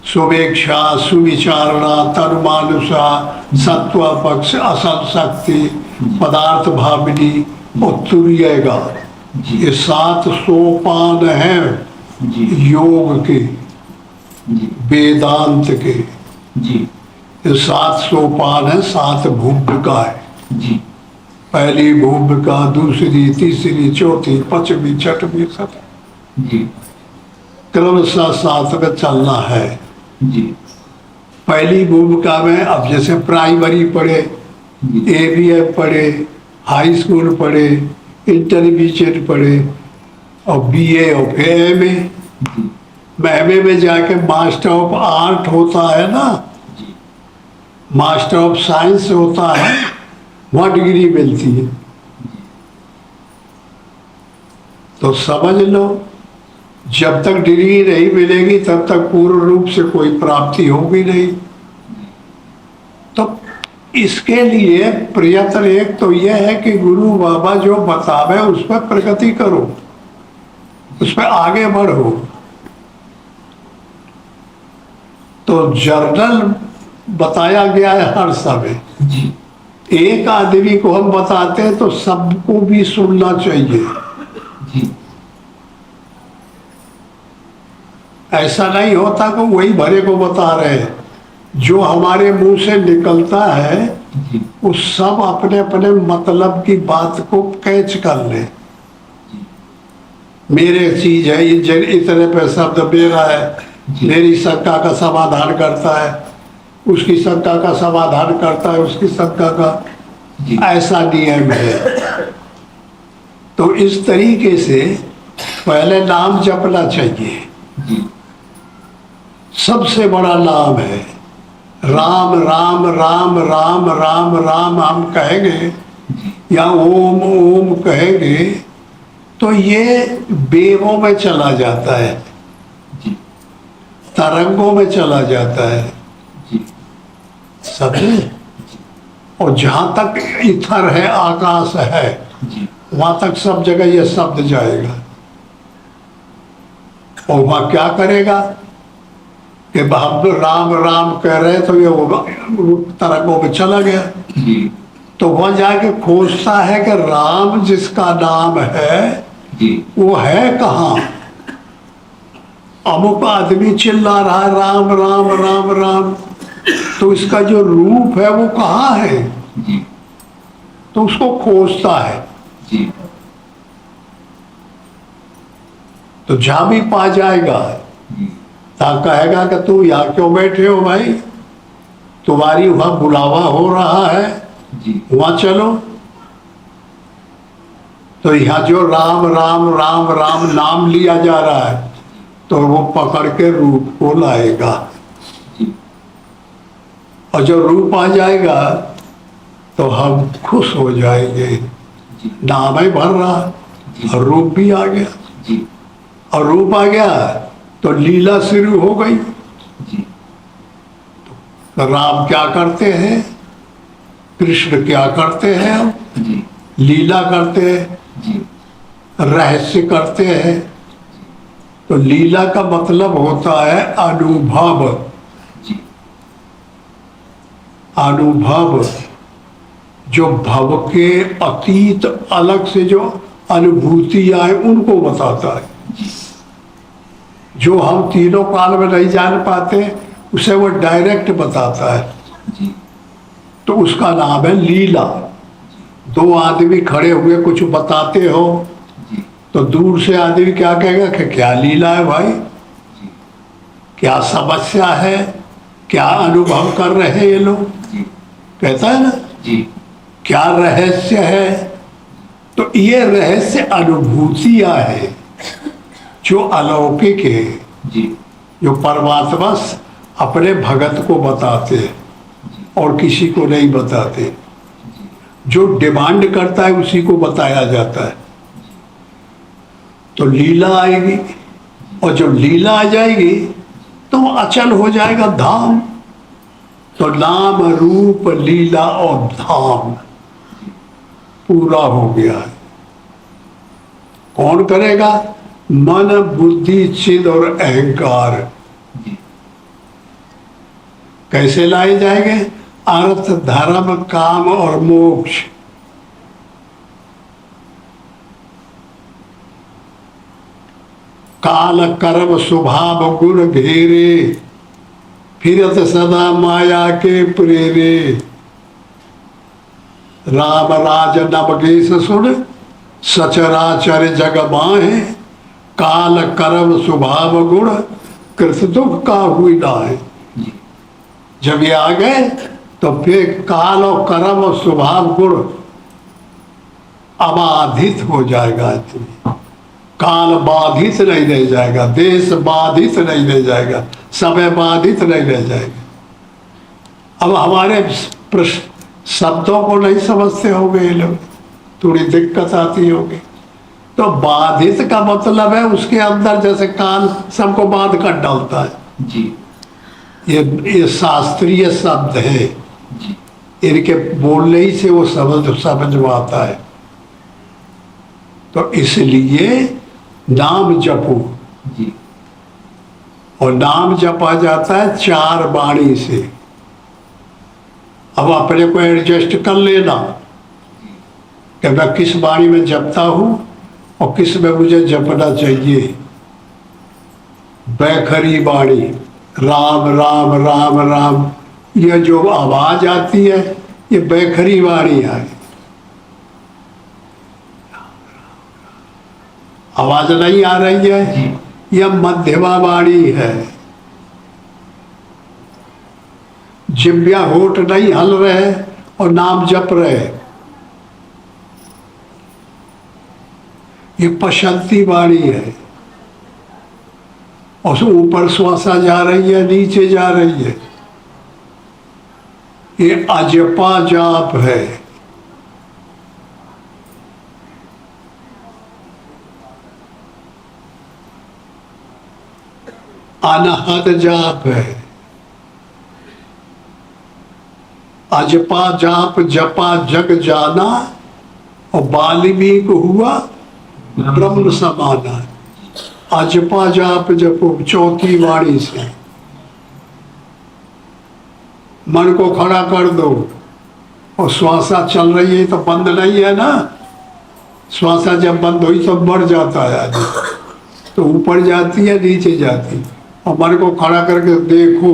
सुवेक्षा सुविचारणा तनुमानुषा सत्व पक्ष असल शक्ति पदार्थ भाविनी और तुर्यगा, ये 7 सोपान हैं योग के, वेदांत के। ये 7 सोपान है, 7 भूमिका है। पहली भूमिका, दूसरी, तीसरी, चौथी, पांचवी, छठवीं, सतवीं, क्रमशः 7 में चलना है। पहली भूमिका में अब जैसे प्राइमरी पढ़े, ABF पढ़े, हाई स्कूल पढ़े, इंटरमीडिएट पढ़े और BA और फिर MA में जाके मास्टर ऑफ आर्ट होता है ना, मास्टर ऑफ साइंस होता है, वहाँ डिग्री मिलती है। तो समझ लो, जब तक डिग्री नहीं मिलेगी तब तक पूर्ण रूप से कोई प्राप्ति होगी नहीं। तो इसके लिए प्रयत्न एक तो यह है कि गुरु बाबा जो बतावे उस पर प्रगति करो, उस पर आगे बढ़ो। तो जर्नल बताया गया है हर समय। एक आदमी को हम बताते हैं तो सबको भी सुनना चाहिए। ऐसा नहीं होता कि वही भरे को बता रहे हैं। जो हमारे मुंह से निकलता है वो सब अपने अपने मतलब की बात को कैच कर ले। मेरे चीज है, इतने पे शब्द मेरा है, मेरी शंका का समाधान करता है, उसकी शंका का समाधान करता है, उसकी शंका का, ऐसा नियम है। तो इस तरीके से पहले नाम जपना चाहिए। सबसे बड़ा नाम है राम राम राम राम राम राम। हम कहेंगे या ओम ओम कहेंगे तो ये वेवों में चला जाता है, तरंगों में चला जाता है, समझे। और जहां तक इथर है, आकाश है, वहां तक सब जगह ये शब्द जाएगा। और वहां क्या करेगा कि हम राम राम कह रहे तो ये तरंगों में चला गया। तो वहां जाके खोजता है कि राम जिसका नाम है वो है कहाँ। अमुक आदमी चिल्ला रहा है राम राम राम राम, तो इसका जो रूप है वो कहाँ है, तो उसको खोजता है। तो जहां भी पा जाएगा ता कहेगा कि तू यहाँ क्यों बैठे हो भाई, तुम्हारी वहां बुलावा हो रहा है, वहां चलो। तो यहाँ जो राम राम राम राम नाम लिया जा रहा है तो वो पकड़ के रूप को लाएगा। और जब रूप आ जाएगा तो हम खुश हो जाएंगे। नाम ही भर रहा और रूप भी आ गया। और रूप आ गया तो लीला शुरू हो गई। तो राम क्या करते हैं, कृष्ण क्या करते हैं, हम लीला करते हैं, रहस्य करते हैं। तो लीला का मतलब होता है अनुभव। अनुभव जो भव के अतीत अलग से जो अनुभूति आए उनको बताता है। जो हम तीनों काल में नहीं जान पाते उसे वो डायरेक्ट बताता है। तो उसका नाम है लीला। 2 आदमी खड़े हुए कुछ बताते हो तो दूर से आदमी क्या कहेगा कि क्या लीला है भाई, क्या समस्या है, क्या अनुभव कर रहे हैं ये लोग, कहता है ना, क्या रहस्य है। तो ये रहस्य अनुभूतियां है जो अलौकिक है, जो परमात्मा अपने भगत को बताते हैं और किसी को नहीं बताते। जो डिमांड करता है उसी को बताया जाता है। तो लीला आएगी और जब लीला आ जाएगी तो अचल हो जाएगा धाम। तो नाम रूप लीला और धाम पूरा हो गया है। कौन करेगा? मन, बुद्धि, चिद और अहंकार। कैसे लाए जाएंगे? अर्थ, धर्म, काम और मोक्ष। काल कर्म स्वभाव गुण घेरे, फिरत सदा माया के प्रेरे। राम राज नवगेश सुन, सचराचर जग माहे। काल कर्म स्वभाव गुण, कृत दुख का हुई नाहे। जब ये आ गए तो फिर काल और कर्म और स्वभाव गुण अबाधित हो जाएगा। काल बाधित नहीं रह जाएगा, देश बाधित नहीं रह जाएगा, समय बाधित नहीं रह जाएगा। अब हमारे शब्दों को नहीं समझते होंगे ये लोग, थोड़ी दिक्कत आती होगी। तो बाधित का मतलब है उसके अंदर जैसे काल सबको बांध कर डालता है जी। ये शास्त्रीय शब्द है जी। इनके बोलने ही से वो समझ में आता है। तो इसलिए नाम जपो जी। और नाम जपा जाता है 4 वाणी से। अब अपने को एडजस्ट कर लेना कि मैं किस वाणी में जपता हूँ और किस में मुझे जपना चाहिए। बैखरी वाणी, राम राम राम राम, ये जो आवाज आती है ये बैखरी वाणी है। आवाज नहीं आ रही है, यह मध्यमा वाणी है। जिब्या होठ नहीं हल रहे और नाम जप रहे, ये पशंती वाणी है। और ऊपर श्वासा जा रही है, नीचे जा रही है, ये अजपा जाप है। अनहद जाप है। अजपा जाप जपा जग जाना और वाल्मीकि हुआ ब्रह्म समाना। अजपा जाप जपो 4थी वाणी से। मन को खड़ा कर दो और श्वासा चल रही है तो बंद नहीं है ना। श्वासा जब बंद हुई तो बढ़ जाता है आदमी, तो ऊपर जाती है नीचे जाती। और मन को खड़ा करके देखो,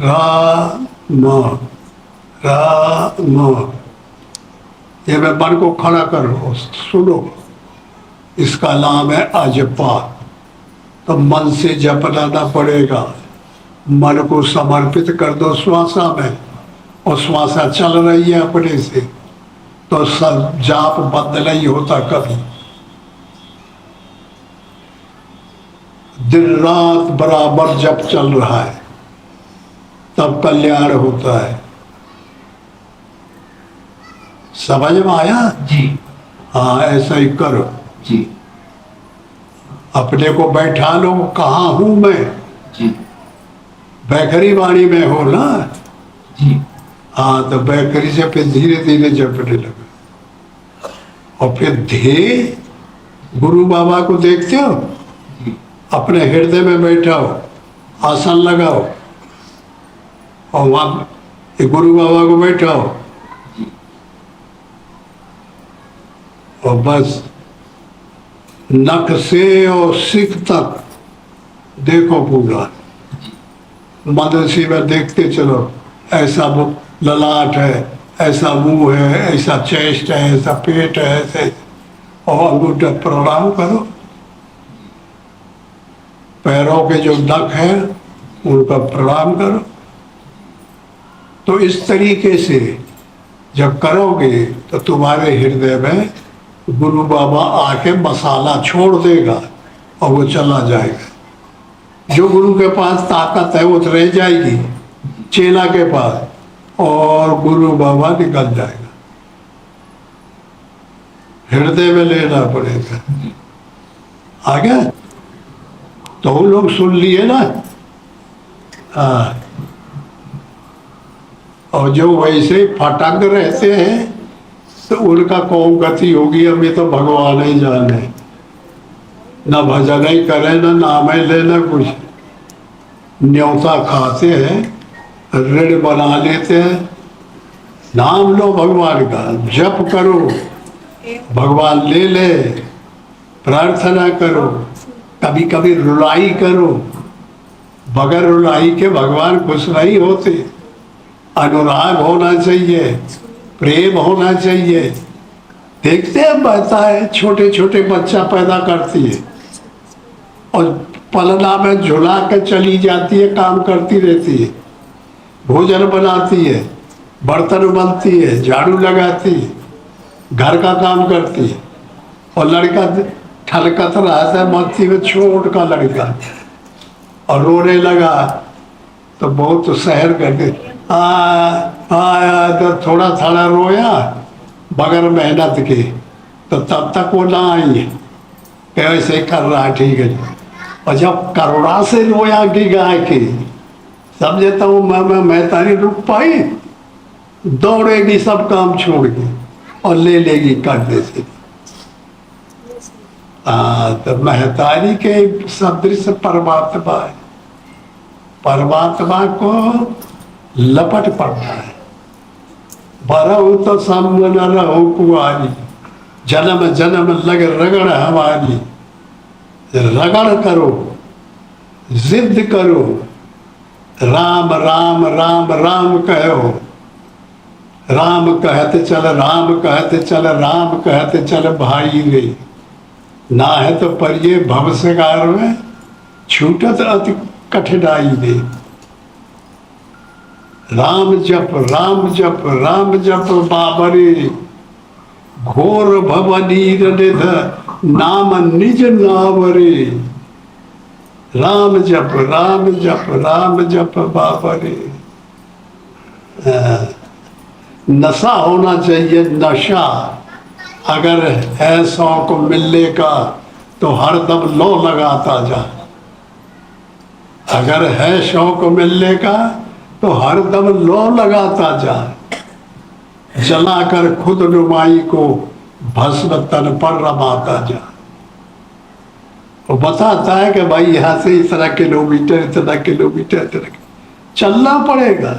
राम राम, ये मैं मन को खड़ा करो, सुनो। इसका नाम है अजपा। तो मन से जपना पड़ेगा। मन को समर्पित कर दो श्वासा में, और श्वासा चल रही है अपने से, तो सब जाप बंद नहीं होता कभी। दिन रात बराबर जप चल रहा है, तब कल्याण होता है। समझ में आया जी? हाँ, ऐसा ही करो जी। अपने को बैठा लो, कहाँ हूं मैं जी। बैखरी वाणी में हो ना जी। हाँ, तो बैखरी से फिर धीरे धीरे जपने लगे। और फिर ध्येय गुरु बाबा को देखते हो, अपने हृदय में बैठाओ, आसन लगाओ और वहां गुरु बाबा को बैठाओ और बस नख से और सिख तक देखो पूरा। मदरसी में देखते चलो, ऐसा ललाट है, ऐसा मुंह है, ऐसा चेस्ट है, ऐसा पेट है, ऐसे। और अंगूठा प्रणाम करो। पैरों के जो नख हैं उनका प्रणाम करो। तो इस तरीके से जब करोगे तो तुम्हारे हृदय में गुरु बाबा आके मसाला छोड़ देगा और वो चला जाएगा। जो गुरु के पास ताकत है वो तो रह जाएगी चेला के पास, और गुरु बाबा निकल जाएगा। हृदय में लेना पड़ेगा। आ गया? तो वो लोग सुन लिए ना। और जो वैसे फटक रहते हैं तो उनका कौन गति होगी अब ये तो भगवान ही जाने। न भजन ही करे, न नाम ही ले, न कुछ। न्योता खाते हैं, ऋण बना लेते हैं। नाम लो भगवान का, जप करो, भगवान ले ले, प्रार्थना करो, कभी कभी रुलाई करो। बगैर रुलाई के भगवान खुश नहीं होते। अनुराग होना चाहिए, प्रेम होना चाहिए। देखते हैं बहता है, छोटे छोटे बच्चा पैदा करती है और पलना में झुला के चली जाती है, काम करती रहती है, भोजन बनाती है, बर्तन मलती है, झाड़ू लगाती है, घर का काम करती है। और लड़का ठलकत रहता है मस्ती में, छोट का लड़का, और रोने लगा तो बहुत सहर करके तो थोड़ा थोड़ा रोया बगैर मेहनत के, तो तब तक वो ना आई कैसे कर रहा है, ठीक है। और जब करुणा से रोया कि गाय की, समझता हूँ मैं तारी रुक पाई, दौड़ेगी सब काम छोड़ के और ले लेगी कंधे से। तो महतारी के सदृश परमात्मा है। परमात्मा को लपट पड़ता है। बरहु तो सम न रहो कुआरी, जन्म जन्म लग रगड़ हमारी। रगड़ करो, जिद करो, राम राम राम राम कहो। राम कहते चल, राम कहते चल, राम कहते चल भाई रे। ना है तो परिये भव सिगार में, छूटत अति कठिनाई रे। राम जप राम जप राम जप बाबरे, घोर भवनीर निध नाम निज नावरे। राम जप राम जप राम जप बाबरे। नशा होना चाहिए, नशा। अगर है शौक मिलने का तो हर दम लो लगाता जा। अगर है शौक मिलने का तो हर दम लो लगाता जा। जलाकर खुद नुमाई को भस्म तन पर रमाता जा। वो बताता है कि भाई यहाँ से इतना किलोमीटर, इतना किलोमीटर, इतना चलना पड़ेगा।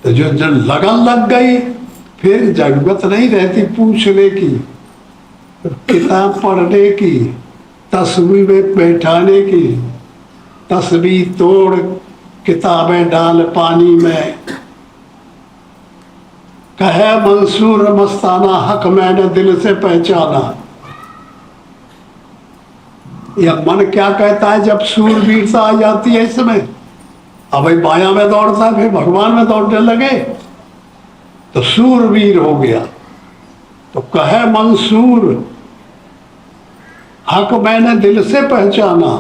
तो जो लगन लग गई फिर जरूरत नहीं रहती पूछने की, किताब पढ़ने की, तस्वीर में बैठाने की। तस्वीर तोड़, किताबें डाल पानी में। कहे मंसूर मस्ताना, हक मैंने दिल से पहचाना। यह मन क्या कहता है जब सूरवीरता आ जाती है इसमें? अब भाई माया में दौड़ता है, फिर भगवान में दौड़ने लगे तो सूरवीर हो गया। तो कहे मंसूर, हक मैंने दिल से पहचाना।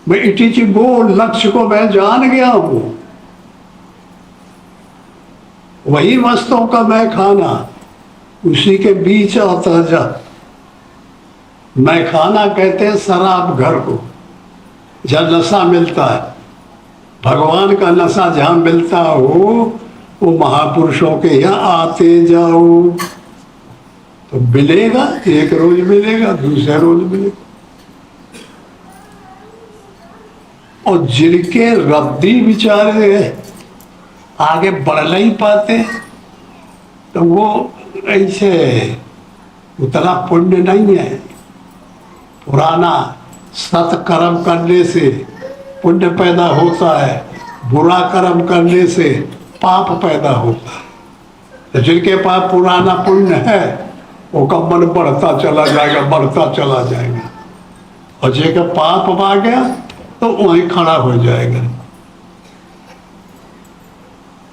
मैं इटीची गोल लक्ष्य को मैं जान गया हूं। वही वस्तुओं का मैं खाना, उसी के बीच आता जा। मैं खाना कहते हैं शराब घर को, जब नशा मिलता है। भगवान का नशा जहाँ मिलता हो वो महापुरुषों के यहाँ आते जाओ तो मिलेगा। एक रोज मिलेगा, दूसरे रोज मिलेगा। और जिनके रद्दी बेचारे आगे बढ़ नहीं पाते तो वो ऐसे उतना पुण्य नहीं है। पुराना सत्कर्म करने से पुण्य पैदा होता है, बुरा कर्म करने से पाप पैदा होता है। तो जिनके पास पुराना पुण्य है वो का मन बढ़ता चला जाएगा, बढ़ता चला जाएगा। और जिनका पाप आ गया तो वहीं खड़ा हो जाएगा।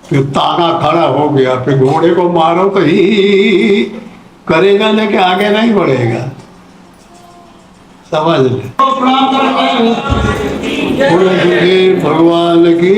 फिर ताना खड़ा हो गया, फिर घोड़े को मारो तो ही करेगा, लेकिन आगे नहीं बढ़ेगा। समझ ले। भगवान की